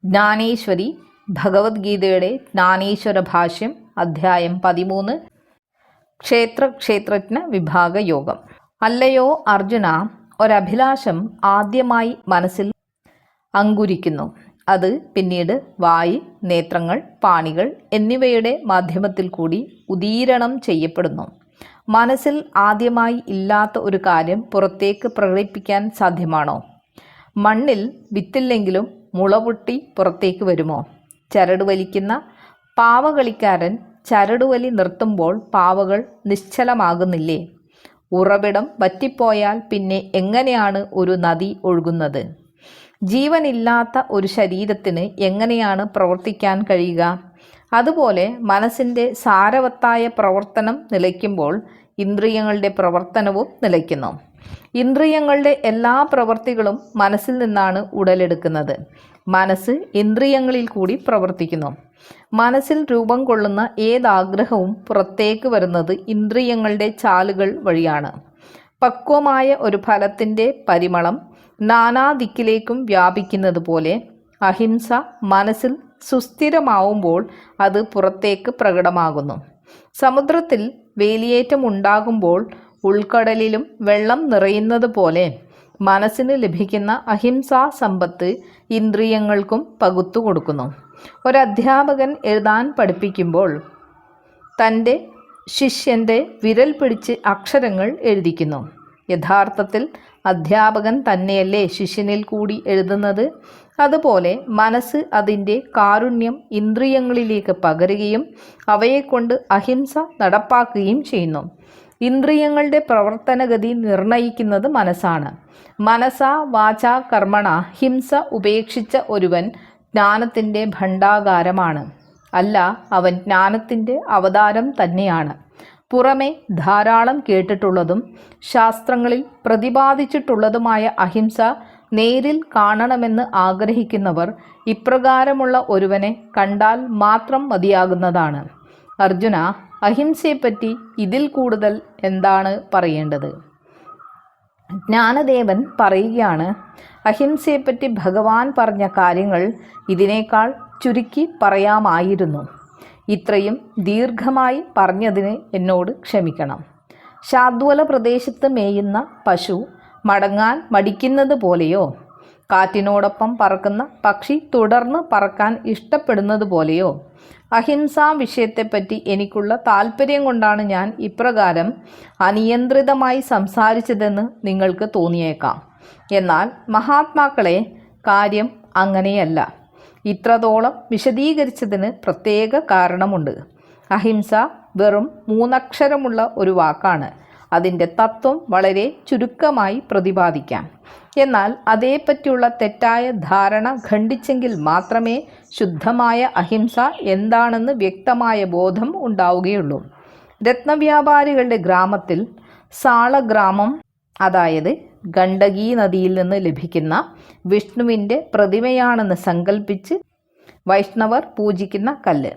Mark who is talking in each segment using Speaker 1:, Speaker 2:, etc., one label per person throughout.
Speaker 1: ജ്ഞാനേശ്വരി ഭഗവത്ഗീതയുടെ ജ്ഞാനേശ്വര ഭാഷ്യം അധ്യായം 13 ക്ഷേത്രജ്ഞ വിഭാഗ യോഗം. അല്ലയോ അർജുന, ഒരഭിലാഷം ആദ്യമായി മനസ്സിൽ അങ്കുരിക്കുന്നു. അത് പിന്നീട് വായ്, നേത്രങ്ങൾ, പാണികൾ എന്നിവയുടെ മാധ്യമത്തിൽ കൂടി ഉദീരണം ചെയ്യപ്പെടുന്നു. മനസ്സിൽ ആദ്യമായി ഇല്ലാത്ത ഒരു കാര്യം പുറത്തേക്ക് പ്രകടിപ്പിക്കാൻ സാധ്യമാണോ? മണ്ണിൽ വിത്തില്ലെങ്കിലും മുളപൊട്ടി പുറത്തേക്ക് വരുമോ? ചരട് വലിക്കുന്ന പാവകളിക്കാരൻ ചരടുവലി നിർത്തുമ്പോൾ പാവകൾ നിശ്ചലമാകുന്നില്ലേ? ഉറവിടം വറ്റിപ്പോയാൽ പിന്നെ എങ്ങനെയാണ് ഒരു നദി ഒഴുകുന്നത്? ജീവനില്ലാത്ത ഒരു ശരീരത്തിന് എങ്ങനെയാണ് പ്രവർത്തിക്കാൻ കഴിയുക? അതുപോലെ മനസ്സിൻ്റെ സാരവത്തായ പ്രവർത്തനം നിലയ്ക്കുമ്പോൾ ഇന്ദ്രിയങ്ങളുടെ പ്രവർത്തനവും നിലയ്ക്കുന്നു. ഇന്ദ്രിയങ്ങളുടെ എല്ലാ പ്രവൃത്തികളും മനസ്സിൽ നിന്നാണ് ഉടലെടുക്കുന്നത്. മനസ്സ് ഇന്ദ്രിയങ്ങളിൽ കൂടി പ്രവർത്തിക്കുന്നു. മനസ്സിൽ രൂപം കൊള്ളുന്ന ഏതാഗ്രഹവും പുറത്തേക്ക് വരുന്നത് ഇന്ദ്രിയങ്ങളുടെ ചാലുകൾ വഴിയാണ്. പക്വമായ ഒരു ഫലത്തിൻ്റെ പരിമളം നാനാദിക്കിലേക്കും വ്യാപിക്കുന്നത് പോലെ അഹിംസ മനസ്സിൽ സുസ്ഥിരമാവുമ്പോൾ അത് പുറത്തേക്ക് പ്രകടമാകുന്നു. സമുദ്രത്തിൽ വേലിയേറ്റമുണ്ടാകുമ്പോൾ ഉൾക്കടലിലും വെള്ളം നിറയുന്നത് പോലെ മനസ്സിന് ലഭിക്കുന്ന അഹിംസാ സമ്പത്ത് ഇന്ദ്രിയങ്ങൾക്കും പകുത്തു കൊടുക്കുന്നു. ഒരധ്യാപകൻ എഴുതാൻ പഠിപ്പിക്കുമ്പോൾ തൻ്റെ ശിഷ്യൻ്റെ വിരൽ പിടിച്ച് അക്ഷരങ്ങൾ എഴുതിക്കുന്നു. യഥാർത്ഥത്തിൽ അധ്യാപകൻ തന്നെയല്ലേ ശിഷ്യനിൽ കൂടി എഴുതുന്നത്? അതുപോലെ മനസ്സ് അതിൻ്റെ കാരുണ്യം ഇന്ദ്രിയങ്ങളിലേക്ക് പകരുകയും അവയെക്കൊണ്ട് അഹിംസ നടപ്പാക്കുകയും ചെയ്യുന്നു. ഇന്ദ്രിയങ്ങളുടെ പ്രവർത്തനഗതി നിർണയിക്കുന്നത് മനസ്സാണ്. മനസാ വാചാ കർമ്മണ ഹിംസ ഉപേക്ഷിച്ച ഒരുവൻ ജ്ഞാനത്തിൻ്റെ ഭണ്ഡാകാരമാണ്. അല്ല, അവൻ ജ്ഞാനത്തിൻ്റെ അവതാരം തന്നെയാണ്. പുറമെ ധാരാളം കേട്ടിട്ടുള്ളതും ശാസ്ത്രങ്ങളിൽ പ്രതിപാദിച്ചിട്ടുള്ളതുമായ അഹിംസ നേരിൽ കാണണമെന്ന് ആഗ്രഹിക്കുന്നവർ ഇപ്രകാരമുള്ള ഒരുവനെ കണ്ടാൽ മാത്രം മതിയാകുന്നതാണ്. അർജുന, അഹിംസയെപ്പറ്റി ഇതിൽ കൂടുതൽ എന്താണ് പറയേണ്ടത്? ജ്ഞാനദേവൻ പറയുകയാണ്, അഹിംസയെപ്പറ്റി ഭഗവാൻ പറഞ്ഞ കാര്യങ്ങൾ ഇതിനേക്കാൾ ചുരുക്കി പറയാമായിരുന്നു. ഇത്രയും ദീർഘമായി പറഞ്ഞതിന് എന്നോട് ക്ഷമിക്കണം. ശാദ്വല പ്രദേശത്ത് മേയുന്ന പശു മടങ്ങാൻ മടിക്കുന്നത് പോലെയോ, കാറ്റിനോടൊപ്പം പറക്കുന്ന പക്ഷി തുടർന്ന് പറക്കാൻ ഇഷ്ടപ്പെടുന്നത് പോലെയോ അഹിംസാ വിഷയത്തെപ്പറ്റി എനിക്കുള്ള താല്പര്യം കൊണ്ടാണ് ഞാൻ ഇപ്രകാരം അനിയന്ത്രിതമായി സംസാരിച്ചതെന്ന് നിങ്ങൾക്ക് തോന്നിയേക്കാം. എന്നാൽ മഹാത്മാക്കളെ, കാര്യം അങ്ങനെയല്ല. ഇത്രത്തോളം വിശദീകരിച്ചതിന് പ്രത്യേക കാരണമുണ്ട്. അഹിംസ വെറും 3 അക്ഷരമുള്ള ഒരു വാക്കാണ്. അതിൻ്റെ തത്വം വളരെ ചുരുക്കമായി പ്രതിപാദിക്കാം. എന്നാൽ അതേപ്പറ്റിയുള്ള തെറ്റായ ധാരണ ഖണ്ഡിച്ചെങ്കിൽ മാത്രമേ ശുദ്ധമായ അഹിംസ എന്താണെന്ന് വ്യക്തമായ ബോധം ഉണ്ടാവുകയുള്ളൂ. രത്നവ്യാപാരികളുടെ ഗ്രാമത്തിൽ സാളഗ്രാമം, അതായത് ഗണ്ഡകി നദിയിൽ നിന്ന് ലഭിക്കുന്ന വിഷ്ണുവിൻ്റെ പ്രതിമയാണെന്ന് സങ്കല്പിച്ച് വൈഷ്ണവർ പൂജിക്കുന്ന കല്ല്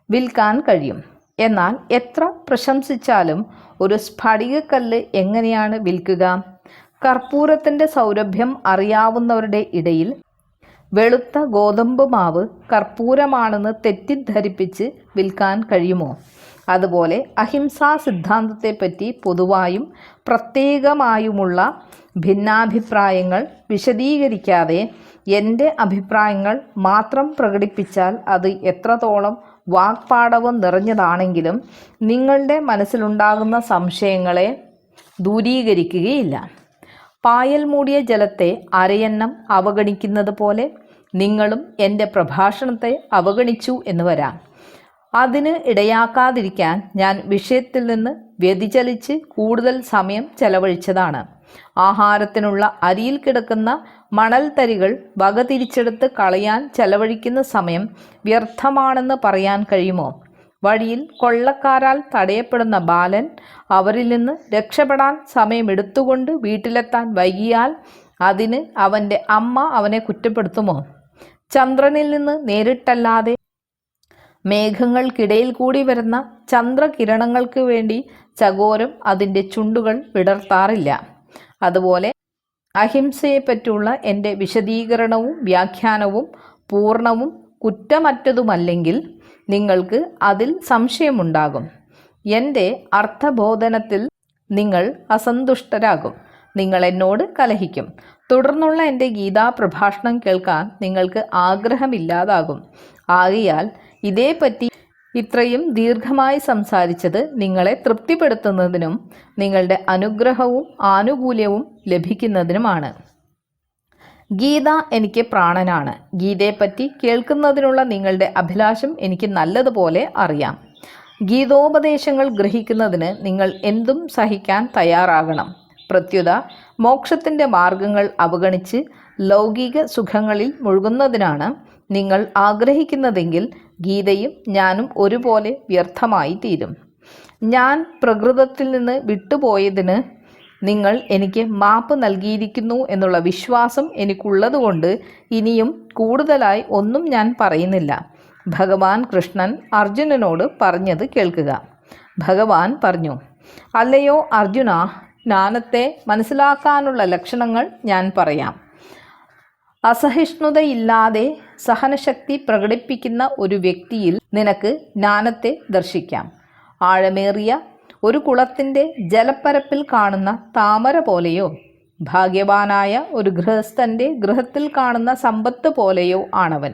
Speaker 1: വിൽക്കാൻ കഴിയും. എന്നാൽ എത്ര പ്രശംസിച്ചാലും ഒരു സ്ഫടികക്കല്ല് എങ്ങനെയാണ് വിൽക്കുക? കർപ്പൂരത്തിൻ്റെ സൗരഭ്യം അറിയാവുന്നവരുടെ ഇടയിൽ വെളുത്ത ഗോതമ്പ് മാവ് കർപ്പൂരമാണെന്ന് തെറ്റിദ്ധരിപ്പിച്ച് വിൽക്കാൻ കഴിയുമോ? അതുപോലെ അഹിംസാ സിദ്ധാന്തത്തെപ്പറ്റി പൊതുവായും പ്രത്യേകമായുമുള്ള ഭിന്നാഭിപ്രായങ്ങൾ വിശദീകരിക്കാതെ എൻ്റെ അഭിപ്രായങ്ങൾ മാത്രം പ്രകടിപ്പിച്ചാൽ അത് എത്രത്തോളം വാക്പാടവം നിറഞ്ഞതാണെങ്കിലും നിങ്ങളുടെ മനസ്സിലുണ്ടാകുന്ന സംശയങ്ങളെ ദൂരീകരിക്കുകയില്ല. പായൽ മൂടിയ ജലത്തെ അരയന്നം അവഗണിക്കുന്നത് പോലെ നിങ്ങളും എൻ്റെ പ്രഭാഷണത്തെ അവഗണിച്ചു എന്ന് വരാം. അതിന് ഇടയാക്കാതിരിക്കാൻ ഞാൻ വിഷയത്തിൽ നിന്ന് വ്യതിചലിച്ച് കൂടുതൽ സമയം ചെലവഴിച്ചതാണ്. ആഹാരത്തിനുള്ള അരിയിൽ കിടക്കുന്ന മണൽത്തരികൾ വകതിരിച്ചെടുത്ത് കളയാൻ ചെലവഴിക്കുന്ന സമയം വ്യർത്ഥമാണെന്ന് പറയാൻ കഴിയുമോ? വഴിയിൽ കൊള്ളക്കാരാൽ തടയപ്പെടുന്ന ബാലൻ അവരിൽ നിന്ന് രക്ഷപ്പെടാൻ സമയമെടുത്തുകൊണ്ട് വീട്ടിലെത്താൻ വൈകിയാൽ അതിന് അവൻ്റെ അമ്മ അവനെ കുറ്റപ്പെടുത്തുമോ? ചന്ദ്രനിൽ നിന്ന് നേരിട്ടല്ലാതെ മേഘങ്ങൾക്കിടയിൽ കൂടി വരുന്ന ചന്ദ്രകിരണങ്ങൾക്ക് വേണ്ടി ചകോരം അതിൻ്റെ ചുണ്ടുകൾ വിടർത്താറില്ല. അതുപോലെ അഹിംസയെപ്പറ്റിയുള്ള എൻ്റെ വിശദീകരണവും വ്യാഖ്യാനവും പൂർണ്ണവും കുറ്റമറ്റതുമല്ലെങ്കിൽ നിങ്ങൾക്ക് അതിൽ സംശയമുണ്ടാകും. എൻ്റെ അർത്ഥബോധനത്തിൽ നിങ്ങൾ അസന്തുഷ്ടരാകും. നിങ്ങൾ എന്നോട് കലഹിക്കും. തുടർന്നുള്ള എൻ്റെ ഗീതാ പ്രഭാഷണം കേൾക്കാൻ നിങ്ങൾക്ക് ആഗ്രഹമില്ലാതാകും. ആകയാൽ ഇതേപ്പറ്റി ഇത്രയും ദീർഘമായി സംസാരിച്ചത് നിങ്ങളെ തൃപ്തിപ്പെടുത്തുന്നതിനും നിങ്ങളുടെ അനുഗ്രഹവും ആനുകൂല്യവും ലഭിക്കുന്നതിനുമാണ്. ഗീത എനിക്ക് പ്രാണനാണ്. ഗീതയെപ്പറ്റി കേൾക്കുന്നതിനുള്ള നിങ്ങളുടെ അഭിലാഷം എനിക്ക് നല്ലതുപോലെ അറിയാം. ഗീതോപദേശങ്ങൾ ഗ്രഹിക്കുന്നതിന് നിങ്ങൾ എന്തും സഹിക്കാൻ തയ്യാറാകണം. പ്രത്യുത മോക്ഷത്തിൻ്റെ മാർഗങ്ങൾ അവഗണിച്ച് ലൗകിക സുഖങ്ങളിൽ മുഴുകുന്നതിനാണ് നിങ്ങൾ ആഗ്രഹിക്കുന്നതെങ്കിൽ ഗീതയും ഞാനും ഒരുപോലെ വ്യർത്ഥമായി തീരും. ഞാൻ പ്രകൃതത്തിൽ നിന്ന് വിട്ടുപോയതിന് നിങ്ങൾ എനിക്ക് മാപ്പ് നൽകിയിരിക്കുന്നു എന്നുള്ള വിശ്വാസം എനിക്കുള്ളതുകൊണ്ട് ഇനിയും കൂടുതലായി ഒന്നും ഞാൻ പറയുന്നില്ല. ഭഗവാൻ കൃഷ്ണൻ അർജുനനോട് പറഞ്ഞത് കേൾക്കുക. ഭഗവാൻ പറഞ്ഞു, അല്ലയോ അർജുന, ജ്ഞാനത്തെ മനസ്സിലാക്കാനുള്ള ലക്ഷണങ്ങൾ ഞാൻ പറയാം. അസഹിഷ്ണുതയില്ലാതെ സഹനശക്തി പ്രകടിപ്പിക്കുന്ന ഒരു വ്യക്തിയിൽ നിനക്ക് ജ്ഞാനത്തെ ദർശിക്കാം. ആഴമേറിയ ഒരു കുളത്തിൻ്റെ ജലപ്പരപ്പിൽ കാണുന്ന താമര പോലെയോ ഭാഗ്യവാനായ ഒരു ഗൃഹസ്ഥൻ്റെ ഗൃഹത്തിൽ കാണുന്ന സമ്പത്ത് പോലെയോ ആണവൻ.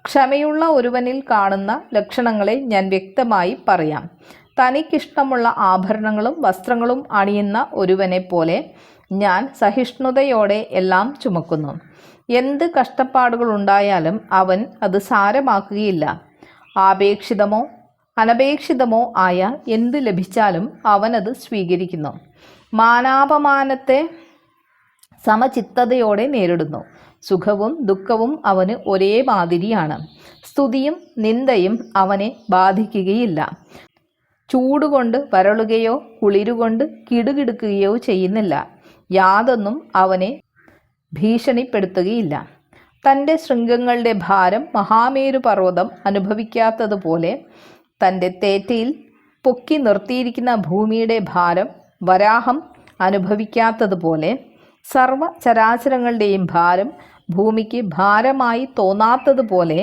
Speaker 1: ക്ഷമയുള്ള ഒരുവനിൽ കാണുന്ന ലക്ഷണങ്ങളെ ഞാൻ വ്യക്തമായി പറയാം. തനിക്കിഷ്ടമുള്ള ആഭരണങ്ങളും വസ്ത്രങ്ങളും അണിയുന്ന ഒരുവനെ പോലെ ഞാൻ സഹിഷ്ണുതയോടെ എല്ലാം ചുമക്കുന്നു. എന്ത് കഷ്ടപ്പാടുകളുണ്ടായാലും അവൻ അത് സാരമാക്കുകയില്ല. ആപേക്ഷിതമോ അനപേക്ഷിതമോ ആയ എന്ത് ലഭിച്ചാലും അവനത് സ്വീകരിക്കുന്നു. മാനാപമാനത്തെ സമചിത്തതയോടെ നേരിടുന്നു. സുഖവും ദുഃഖവും അവന് ഒരേ മാതിരിയാണ്. സ്തുതിയും നിന്ദയും അവനെ ബാധിക്കുകയില്ല. ചൂടുകൊണ്ട് വരളുകയോ കുളിരുകൊണ്ട് കിടുകിടുക്കുകയോ ചെയ്യുന്നില്ല. യാതൊന്നും അവനെ ഭീഷണിപ്പെടുത്തുകയില്ല. തൻ്റെ ശൃംഗങ്ങളുടെ ഭാരം മഹാമേരു പർവ്വതം അനുഭവിക്കാത്തതുപോലെ തൻ്റെ തേറ്റയിൽ പൊക്കി നിർത്തിയിരിക്കുന്ന ഭൂമിയുടെ ഭാരം വരാഹം അനുഭവിക്കാത്തതുപോലെ സർവ ചരാചരങ്ങളുടെയും ഭാരം ഭൂമിക്ക് ഭാരമായി തോന്നാത്തതുപോലെ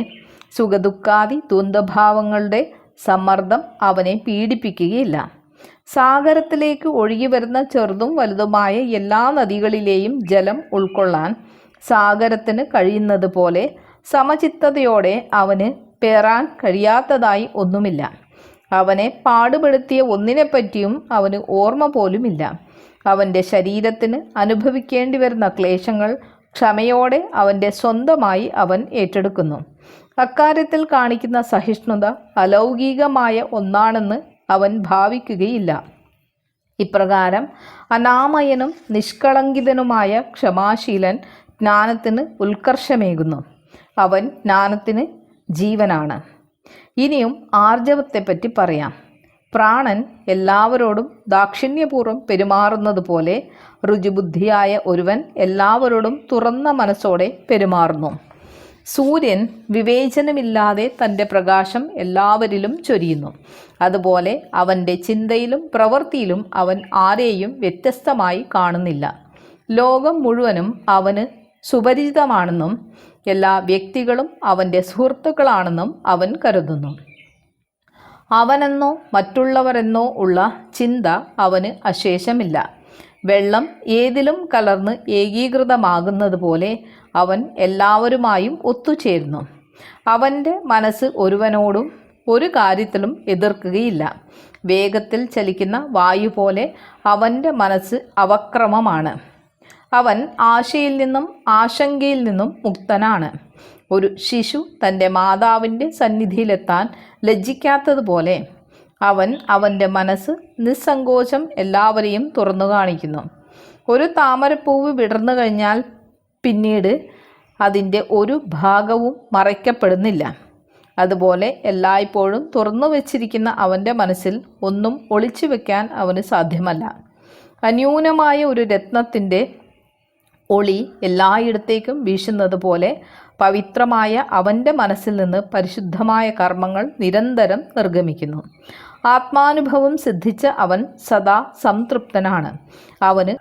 Speaker 1: സുഖദുഃഖാദി ദ്വന്ദ്ഭാവങ്ങളുടെ സമ്മർദ്ദം അവനെ പീഡിപ്പിക്കുകയില്ല. സാഗരത്തിലേക്ക് ഒഴുകി വരുന്ന ചെറുതും വലുതുമായ എല്ലാ നദികളിലെയും ജലം ഉൾക്കൊള്ളാൻ സാഗരത്തിന് കഴിയുന്നത് പോലെ സമചിത്തതയോടെ അവന് പേറാൻ കഴിയാത്തതായി ഒന്നുമില്ല. അവനെ പാടുപെടുത്തിയ ഒന്നിനെപ്പറ്റിയും അവന് ഓർമ്മ പോലുമില്ല. അവൻ്റെ ശരീരത്തിന് അനുഭവിക്കേണ്ടി വരുന്ന ക്ലേശങ്ങൾ ക്ഷമയോടെ അവൻ്റെ സ്വന്തമായി അവൻ ഏറ്റെടുക്കുന്നു. അക്കാര്യത്തിൽ കാണിക്കുന്ന സഹിഷ്ണുത അലൗകികമായ ഒന്നാണെന്ന് അവൻ ഭാവിക്കുകയില്ല. ഇപ്രകാരം അനാമയനും നിഷ്കളങ്കിതനുമായ ക്ഷമാശീലൻ ജ്ഞാനത്തിന് ഉത്കർഷമേകുന്നു. അവൻ ജ്ഞാനത്തിന് ജീവനാണ്. ഇനിയും ആർജവത്തെപ്പറ്റി പറയാം. പ്രാണൻ എല്ലാവരോടും ദാക്ഷിണ്യപൂർവ്വം പെരുമാറുന്നത് പോലെ രുചിബുദ്ധിയായ ഒരുവൻ എല്ലാവരോടും തുറന്ന മനസ്സോടെ പെരുമാറുന്നു. സൂര്യൻ വിവേചനമില്ലാതെ തൻ്റെ പ്രകാശം എല്ലാവരിലും ചൊരിയുന്നു. അതുപോലെ അവൻ്റെ ചിന്തയിലും പ്രവൃത്തിയിലും അവൻ ആരെയും വ്യത്യസ്തമായി കാണുന്നില്ല. ലോകം മുഴുവനും അവന് സുപരിചിതമാണെന്നും എല്ലാ വ്യക്തികളും അവൻ്റെ സുഹൃത്തുക്കളാണെന്നും അവൻ കരുതുന്നു. അവനെന്നോ മറ്റുള്ളവരെന്നോ ഉള്ള ചിന്ത അവന് അശേഷമില്ല. വെള്ളം ഏതിലും കലർന്ന് ഏകീകൃതമാകുന്നത് പോലെ അവൻ എല്ലാവരുമായും ഒത്തുചേരുന്നു. അവൻ്റെ മനസ്സ് ഒരുവനോടും ഒരു കാര്യത്തിലും എതിർക്കുകയില്ല. വേഗത്തിൽ ചലിക്കുന്ന വായു പോലെ അവൻ്റെ മനസ്സ് അവക്രമമാണ്. അവൻ ആശയിൽ നിന്നും ആശങ്കയിൽ നിന്നും മുക്തനാണ്. ഒരു ശിശു തൻ്റെ മാതാവിൻ്റെ സന്നിധിയിലെത്താൻ ലജ്ജിക്കാത്തതുപോലെ അവൻ അവൻ്റെ മനസ്സ് നിസ്സങ്കോചം എല്ലാവരെയും തുറന്നു കാണിക്കുന്നു. ഒരു താമരപ്പൂവ് വിടർന്നു കഴിഞ്ഞാൽ പിന്നീട് അതിൻ്റെ ഒരു ഭാഗവും മറയ്ക്കപ്പെടുന്നില്ല. അതുപോലെ എല്ലായ്പ്പോഴും തുറന്നു വച്ചിരിക്കുന്ന അവൻ്റെ മനസ്സിൽ ഒന്നും ഒളിച്ചു വെക്കാൻ അവന് സാധ്യമല്ല. അന്യൂനമായ ഒരു രത്നത്തിൻ്റെ ഒളി എല്ലായിടത്തേക്കും വീശുന്നത് പോലെ പവിത്രമായ അവൻ്റെ മനസ്സിൽ നിന്ന് പരിശുദ്ധമായ കർമ്മങ്ങൾ നിരന്തരം നിർഗമിക്കുന്നു. ആത്മാനുഭവം സിദ്ധിച്ച അവൻ സദാ സംതൃപ്തനാണ്. അവന്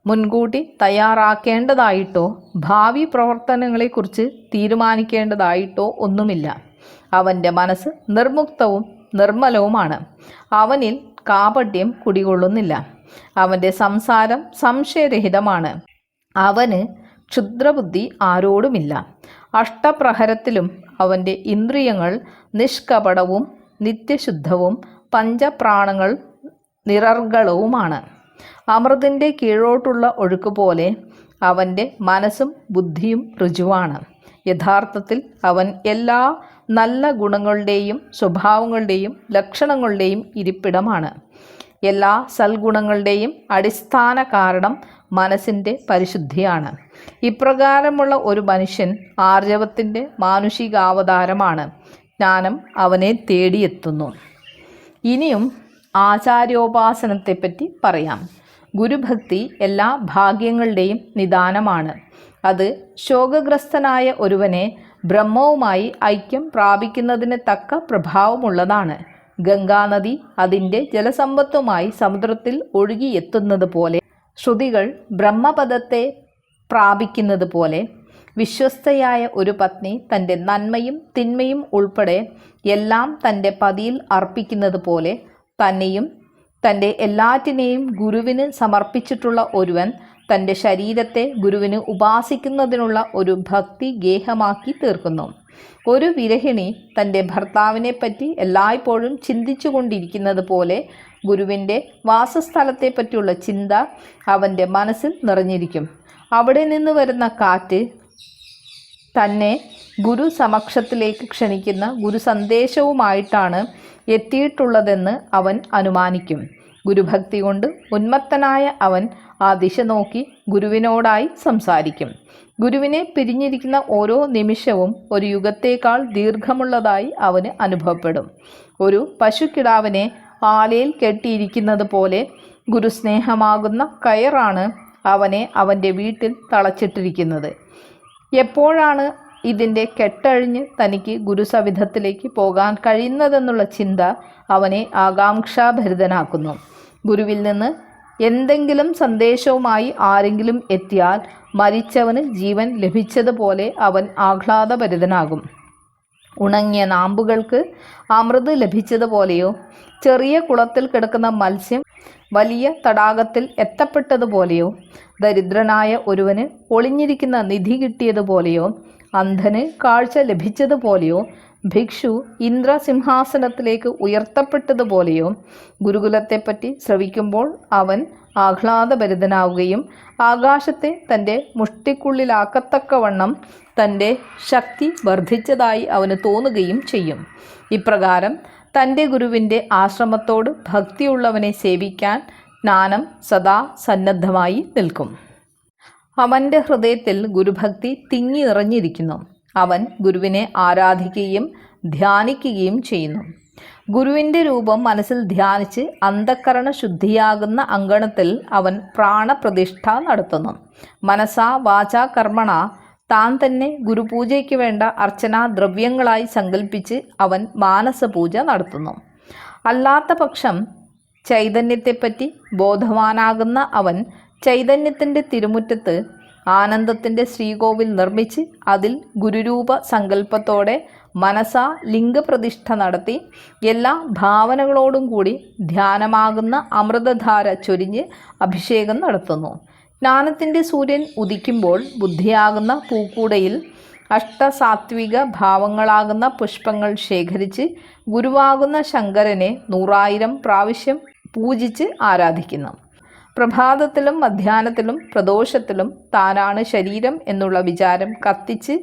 Speaker 1: മുൻകൂട്ടി തയ്യാറാക്കേണ്ടതായിട്ടോ ഭാവി പ്രവർത്തനങ്ങളെക്കുറിച്ച് തീരുമാനിക്കേണ്ടതായിട്ടോ ഒന്നുമില്ല. അവൻ്റെ മനസ്സ് നിർമുക്തവും നിർമ്മലവുമാണ്. അവനിൽ കാപട്യം കുടികൊള്ളുന്നില്ല. അവൻ്റെ സംസാരം സംശയരഹിതമാണ്. അവന് ക്ഷുദ്രബുദ്ധി ആരോടുമില്ല. അഷ്ടപ്രഹരത്തിലും അവൻ്റെ ഇന്ദ്രിയങ്ങൾ നിഷ്കപടവും നിത്യശുദ്ധവും പഞ്ചപ്രാണങ്ങൾ നിരർഗളവുമാണ്. അമൃതിൻ്റെ കീഴോട്ടുള്ള ഒഴുക്ക് പോലെ അവൻ്റെ മനസ്സും ബുദ്ധിയും ഋജുവാണ്. യഥാർത്ഥത്തിൽ അവൻ എല്ലാ നല്ല ഗുണങ്ങളുടെയും സ്വഭാവങ്ങളുടെയും ലക്ഷണങ്ങളുടെയും ഇരിപ്പിടമാണ്. എല്ലാ സൽഗുണങ്ങളുടെയും അടിസ്ഥാന കാരണം മനസ്സിൻ്റെ പരിശുദ്ധിയാണ്. ഇപ്രകാരമുള്ള ഒരു മനുഷ്യൻ ആർജവത്തിൻ്റെ മാനുഷികാവതാരമാണ്. ജ്ഞാനം അവനെ തേടിയെത്തുന്നു. ഇനിയും ആചാര്യോപാസനത്തെപ്പറ്റി പറയാം. ഗുരുഭക്തി എല്ലാ ഭാഗ്യങ്ങളുടെയും നിദാനമാണ്. അത് ശോകഗ്രസ്തനായ ഒരുവനെ ബ്രഹ്മവുമായി ഐക്യം പ്രാപിക്കുന്നതിന് തക്ക പ്രഭാവമുള്ളതാണ്. ഗംഗാനദി അതിൻ്റെ ജലസമ്പത്തുമായി സമുദ്രത്തിൽ ഒഴുകിയെത്തുന്നത് പോലെ, ശ്രുതികൾ ബ്രഹ്മപദത്തെ പ്രാപിക്കുന്നത് പോലെ, വിശ്വസ്തയായ ഒരു പത്നി തൻ്റെ നന്മയും തിന്മയും ഉൾപ്പെടെ എല്ലാം തൻ്റെ പതിയിൽ അർപ്പിക്കുന്നത് പോലെ, തന്നെയും തൻ്റെ എല്ലാറ്റിനെയും ഗുരുവിന് സമർപ്പിച്ചിട്ടുള്ള ഒരുവൻ തൻ്റെ ശരീരത്തെ ഗുരുവിന് ഉപാസിക്കുന്നതിനുള്ള ഒരു ഭക്തി ഗേഹമാക്കി തീർക്കുന്നു. ഒരു വിരഹിണി തൻ്റെ ഭർത്താവിനെപ്പറ്റി എല്ലായ്പ്പോഴും ചിന്തിച്ചു കൊണ്ടിരിക്കുന്നത് പോലെ ഗുരുവിൻ്റെ വാസസ്ഥലത്തെപ്പറ്റിയുള്ള ചിന്ത അവൻ്റെ മനസ്സിൽ നിറഞ്ഞിരിക്കും. അവിടെ നിന്ന് വരുന്ന കാറ്റ് തന്നെ ഗുരു സമക്ഷത്തിലേക്ക് ക്ഷണിക്കുന്ന ഗുരു സന്ദേശവുമായിട്ടാണ് എത്തിയിട്ടുള്ളതെന്ന് അവൻ അനുമാനിക്കും. ഗുരുഭക്തി കൊണ്ട് ഉന്മത്തനായ അവൻ ആ ദിശ നോക്കി ഗുരുവിനോടായി സംസാരിക്കും. ഗുരുവിനെ പിരിഞ്ഞിരിക്കുന്ന ഓരോ നിമിഷവും ഒരു യുഗത്തേക്കാൾ ദീർഘമുള്ളതായി അവന് അനുഭവപ്പെടും. ഒരു പശുക്കിടാവിനെ ആലയിൽ കെട്ടിയിരിക്കുന്നത് പോലെ ഗുരുസ്നേഹമാകുന്ന കയറാണ് അവനെ അവൻ്റെ വീട്ടിൽ തളച്ചിട്ടിരിക്കുന്നത്. എപ്പോഴാണ് ഇതിൻ്റെ കെട്ടഴിഞ്ഞ് തനിക്ക് ഗുരുസവിധത്തിലേക്ക് പോകാൻ കഴിയുന്നതെന്നുള്ള ചിന്ത അവനെ ആകാംക്ഷാഭരിതനാക്കുന്നു. ഗുരുവിൽ നിന്ന് എന്തെങ്കിലും സന്ദേശവുമായി ആരെങ്കിലും എത്തിയാൽ മരിച്ചവന് ജീവൻ ലഭിച്ചതുപോലെ അവൻ ആഹ്ലാദഭരിതനാകും. ഉണങ്ങിയ നാമ്പുകൾക്ക് അമൃത് ലഭിച്ചതുപോലെയോ, ചെറിയ കുളത്തിൽ കിടക്കുന്ന മത്സ്യം വലിയ തടാകത്തിൽ എത്തപ്പെട്ടതുപോലെയോ, ദരിദ്രനായ ഒരുവന് ഒളിഞ്ഞിരിക്കുന്ന നിധി കിട്ടിയതുപോലെയോ, അന്ധന് കാഴ്ച ലഭിച്ചതുപോലെയോ, ഭിക്ഷു ഇന്ദ്രസിംഹാസനത്തിലേക്ക് ഉയർത്തപ്പെട്ടതുപോലെയോ, ഗുരുകുലത്തെപ്പറ്റി ശ്രവിക്കുമ്പോൾ അവൻ ആഹ്ലാദഭരിതനാവുകയും ആകാശത്തെ തൻ്റെ മുഷ്ടിക്കുള്ളിലാക്കത്തക്കവണ്ണം തൻ്റെ ശക്തി വർദ്ധിച്ചതായി അവന് തോന്നുകയും ചെയ്യും. ഇപ്രകാരം തൻ്റെ ഗുരുവിൻ്റെ ആശ്രമത്തോട് ഭക്തിയുള്ളവനെ സേവിക്കാൻ ജ്ഞാനം സദാ സന്നദ്ധമായി നിൽക്കും. അവൻ്റെ ഹൃദയത്തിൽ ഗുരുഭക്തി തിങ്ങി നിറഞ്ഞിരിക്കുന്നു. അവൻ ഗുരുവിനെ ആരാധിക്കുകയും ധ്യാനിക്കുകയും ചെയ്യുന്നു. ഗുരുവിൻ്റെ രൂപം മനസ്സിൽ ധ്യാനിച്ച് അന്ധക്കരണ ശുദ്ധിയാകുന്ന അങ്കണത്തിൽ അവൻ പ്രാണപ്രതിഷ്ഠ നടത്തുന്നു. മനസാ വാചാ കർമ്മണ താൻ തന്നെ ഗുരുപൂജയ്ക്ക് വേണ്ട അർച്ചനാ ദ്രവ്യങ്ങളായി സങ്കല്പിച്ച് അവൻ മാനസപൂജ നടത്തുന്നു. അല്ലാത്ത പക്ഷം ചൈതന്യത്തെപ്പറ്റി ബോധവാനാകുന്ന അവൻ ചൈതന്യത്തിൻ്റെ തിരുമുറ്റത്ത് ആനന്ദത്തിൻ്റെ ശ്രീകോവിൽ നിർമ്മിച്ച് അതിൽ ഗുരുരൂപ സങ്കല്പത്തോടെ മനസാ ലിംഗപ്രതിഷ്ഠ നടത്തി എല്ലാ ഭാവനകളോടും കൂടി ധ്യാനമാകുന്ന അമൃതധാര ചൊരിഞ്ഞ് അഭിഷേകം നടത്തുന്നു. ജ്ഞാനത്തിൻ്റെ സൂര്യൻ ഉദിക്കുമ്പോൾ ബുദ്ധിയാകുന്ന പൂക്കൂടയിൽ അഷ്ടസാത്വിക ഭാവങ്ങളാകുന്ന പുഷ്പങ്ങൾ ശേഖരിച്ച് ഗുരുവാകുന്ന ശങ്കരനെ 100,000 പ്രാവശ്യം പൂജിച്ച് ആരാധിക്കുന്നു. പ്രഭാതത്തിലും മധ്യാഹ്നത്തിലും പ്രദോഷത്തിലും താനാണ് ശരീരം എന്നുള്ള വിചാരം കത്തിച്ച്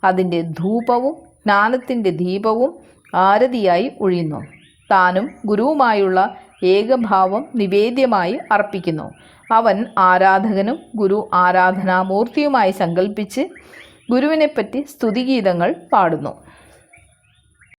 Speaker 1: അതിൻ്റെ ധൂപവും ജ്ഞാനത്തിൻ്റെ ദീപവും ആരതിയായി ഒഴിയുന്നു. താനും ഗുരുവുമായുള്ള ഏകഭാവം നിവേദ്യമായി അർപ്പിക്കുന്നു. അവൻ ആരാധകനും ഗുരു ആരാധനാമൂർത്തിയുമായി സങ്കല്പിച്ച് ഗുരുവിനെപ്പറ്റി സ്തുതിഗീതങ്ങൾ പാടുന്നു.